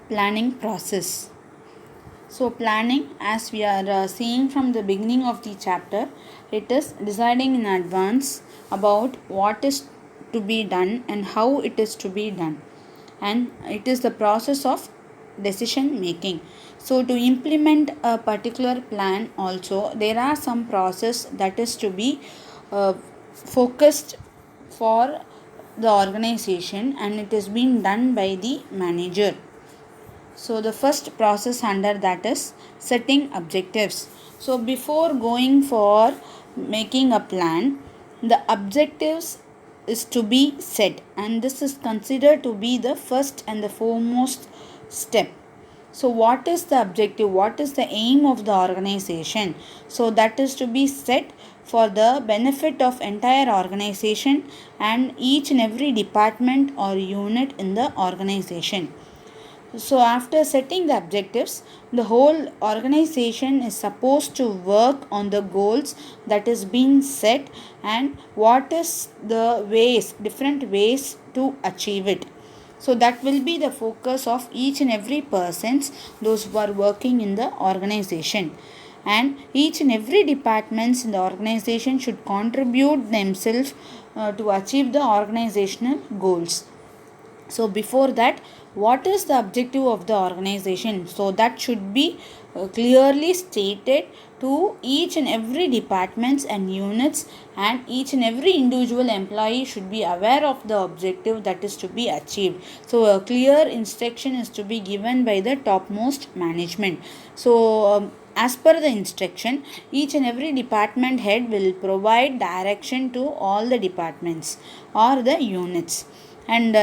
planning process. So, planning, as we are seeing from the beginning of the chapter, it is deciding in advance about what is to be done and how it is to be done, and it is the process of decision making. So, to implement a particular plan, also there are some process that is to be focused for the organization, and it is being done by the manager. So the first process under that is setting objectives. So before going for making a plan, the objectives is to be set, and this is considered to be the first and the foremost step. So what is the objective? What is the aim of the organization? So that is to be set for the benefit of entire organization and each and every department or unit in the organization. So, after setting the objectives, the whole organization is supposed to work on the goals that is being set and what is the ways, different ways to achieve it. So, that will be the focus of each and every persons, those who are working in the organization. And each and every departments in the organization should contribute themselves to achieve the organizational goals. So before that, what is the objective of the organization? So that should be clearly stated to each and every departments and units, and each and every individual employee should be aware of the objective that is to be achieved. So a clear instruction is to be given by the topmost management. So as per the instruction, each and every department head will provide direction to all the departments or the units, and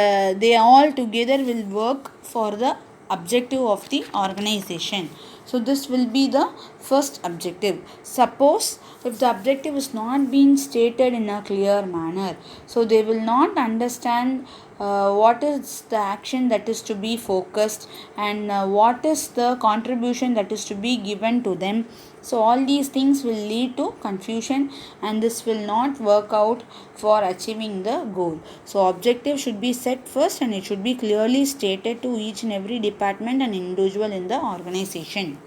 they all together will work for the objective of the organization. So this will be the first objective. Suppose if the objective is not being stated in a clear manner, so they will not understand what is the action that is to be focused, and what is the contribution that is to be given to them. So all these things will lead to confusion, and this will not work out for achieving the goal. So objective should be set first, and it should be clearly stated to each and every department and individual in the organization.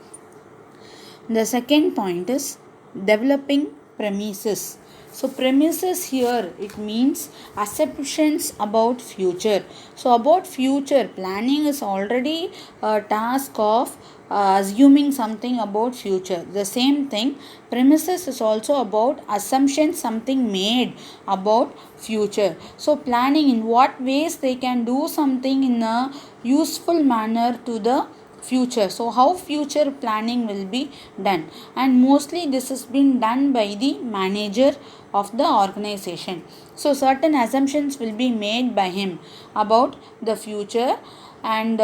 The second point is developing premises. So premises here, it means assumptions about future. So about future, planning is already a task of assuming something about future. The same thing, premises is also about assumptions something made about future. So planning, in what ways they can do something in a useful manner to the future. So how future planning will be done, and mostly this has been done by the manager of the organization. So certain assumptions will be made by him about the future, and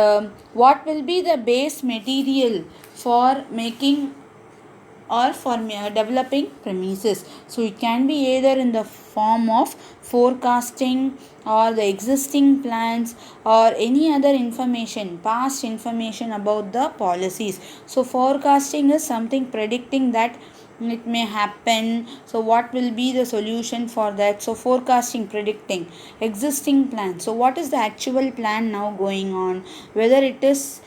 what will be the base material for making or for developing premises. So it can be either in the form of forecasting or the existing plans or any other information, past information about the policies. So forecasting is something predicting that it may happen, so what will be the solution for that. So forecasting, predicting. Existing plan, so what is the actual plan now going on, whether it is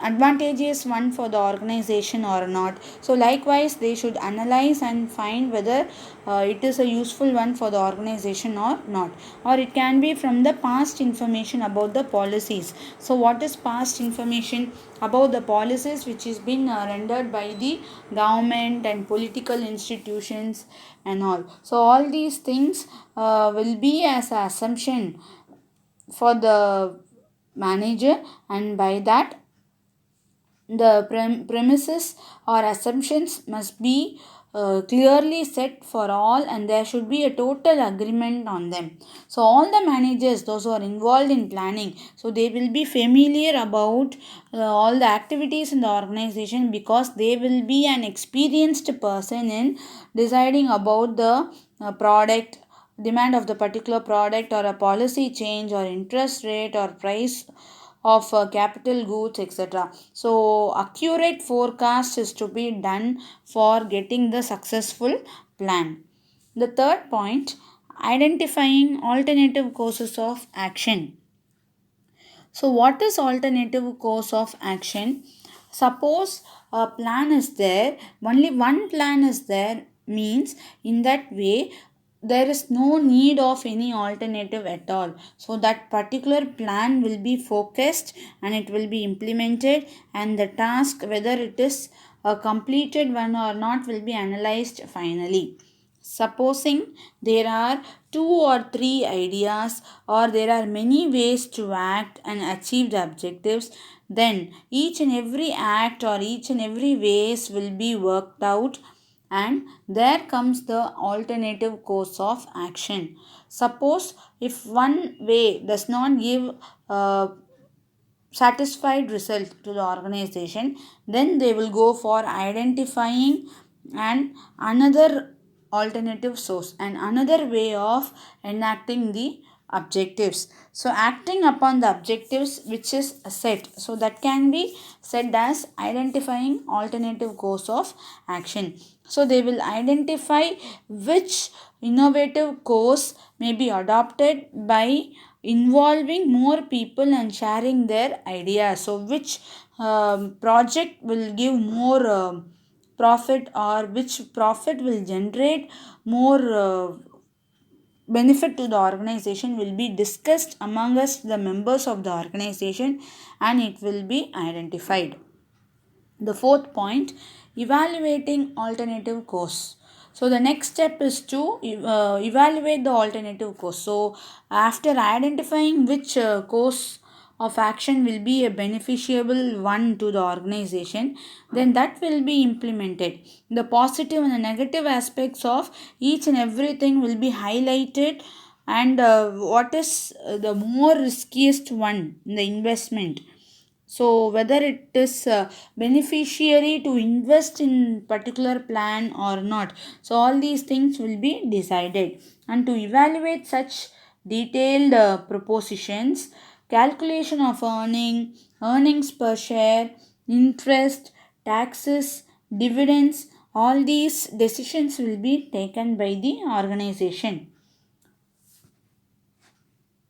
advantageous one for the organization or not. So likewise they should analyze and find whether it is a useful one for the organization or not. Or it can be from the past information about the policies. So what is past information about the policies which is been rendered by the government and political institutions and all. So all these things will be as an assumption for the manager, and by that the premises or assumptions must be clearly set for all, and there should be a total agreement on them. So all the managers, those who are involved in planning, so they will be familiar about all the activities in the organization, because they will be an experienced person in deciding about the product, demand of the particular product, or a policy change, or interest rate, or price of capital goods, etc. So accurate forecast is to be done for getting the successful plan. The third point, identifying alternative courses of action. So, what is alternative course of action? Suppose a plan is there, only one plan is there, means in that way there is no need of any alternative at all. So, that particular plan will be focused and it will be implemented, and the task, whether it is a completed one or not, will be analyzed finally. Supposing there are two or three ideas, or there are many ways to act and achieve the objectives, then each and every act or each and every ways will be worked out, and there comes the alternative course of action. Suppose if one way does not give uh, satisfied result to the organization, then they will go for identifying and another alternative source and another way of enacting the objectives. So acting upon the objectives which is set, so that can be said as identifying alternative course of action. So they will identify which innovative course may be adopted by involving more people and sharing their ideas. So which project will give more profit, or which profit will generate more benefit to the organization, will be discussed among us, the members of the organization, and it will be identified. The fourth point, evaluating alternative course. So the next step is to evaluate the alternative course. So after identifying which course of action will be a beneficiable one to the organization, then that will be implemented. The positive and the negative aspects of each and everything will be highlighted, and what is the more riskiest one in the investment. So whether it is beneficiary to invest in particular plan or not, so all these things will be decided. And to evaluate such detailed propositions, calculation of earnings per share, interest, taxes, dividends, all these decisions will be taken by the organization.